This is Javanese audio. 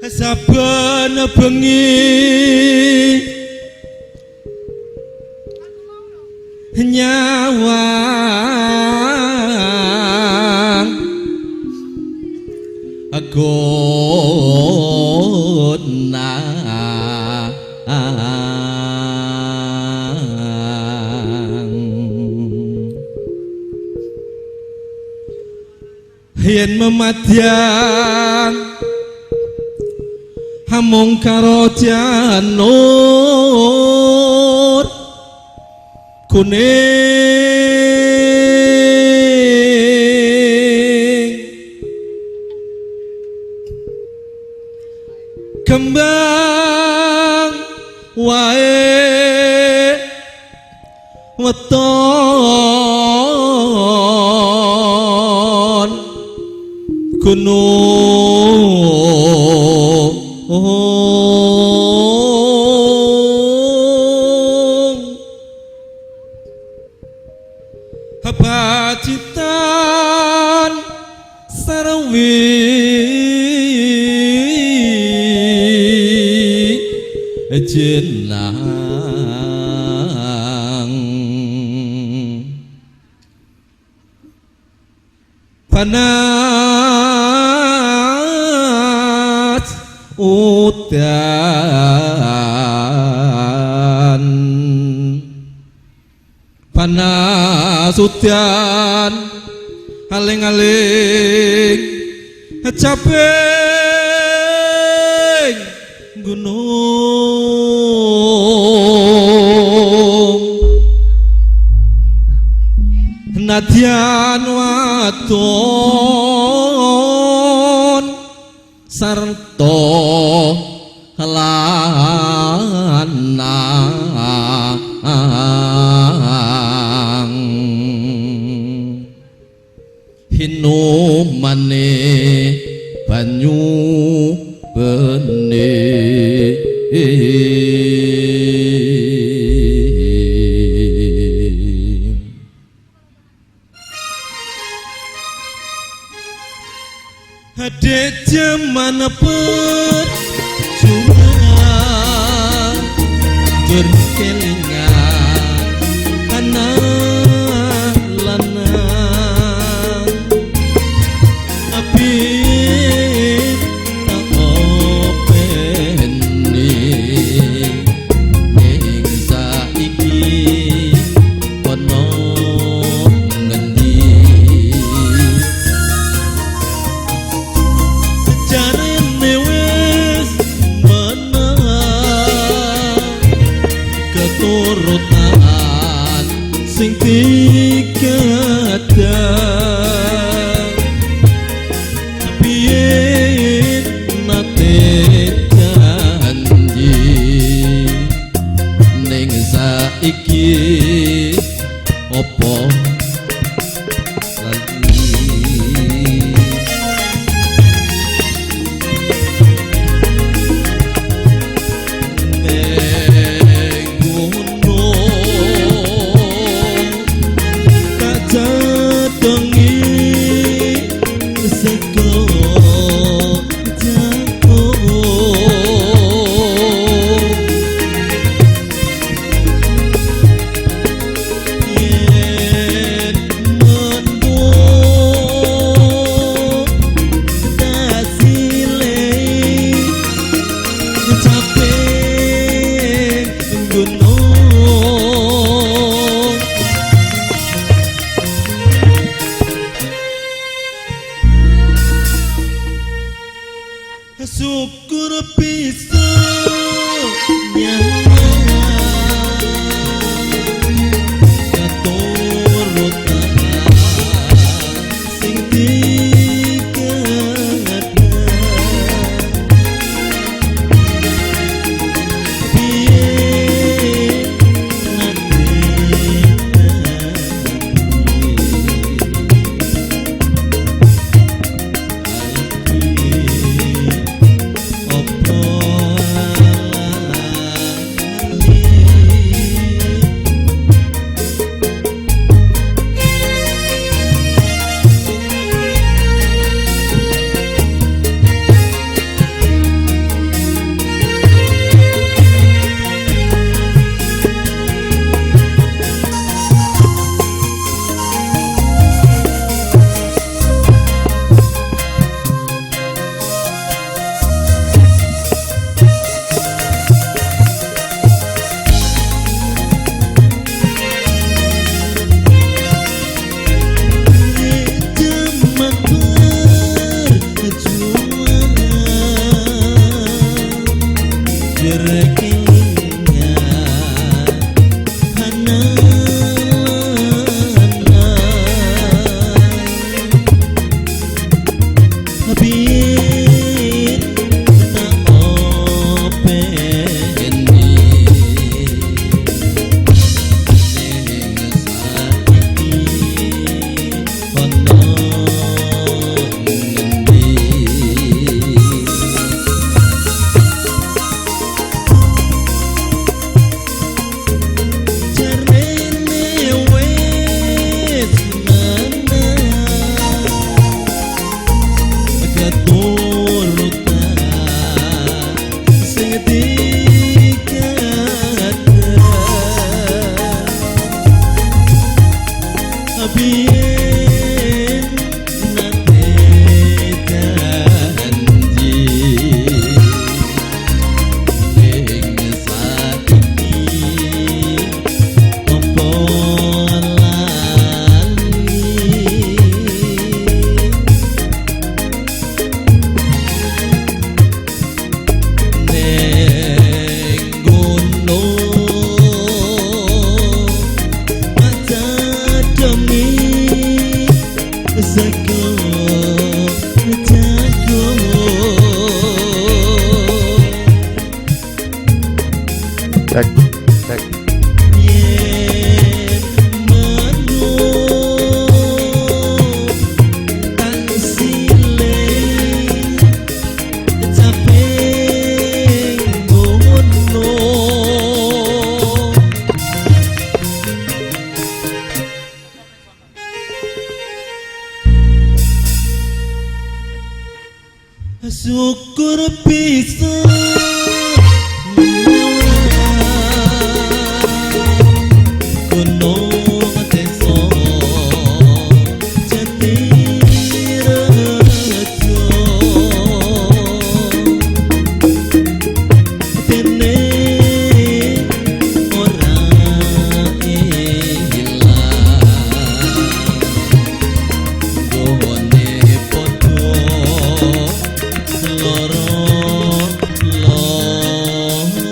saben bengi nyawang agona yen memadyan hamung karo janur kuning kembang wae weton gunung pacitan sarwi jenang panas udan panas udan aling-aling capek gunung nadyan waton sarto lanang hinumane banyu bene hade jaman perjuangan berkelingan anak lanang api tak openi ning saiki ono ngendi jarene wis menang keturutan sing dikedah piye nate janji ning saiki opo lagi syukur bisa keturutan sing dikedah piye nate biyen tak openi ning saiki ono ngendi jarene wis mana keturutan sing dikatakan biyen nate janji ning saiki opo lali ning gunung aja demi sego jago Cek, cek. yen manut tak siling capek ngono syukur bisa gunung desa Jatirejo dene ora ilang gone padha loro lopo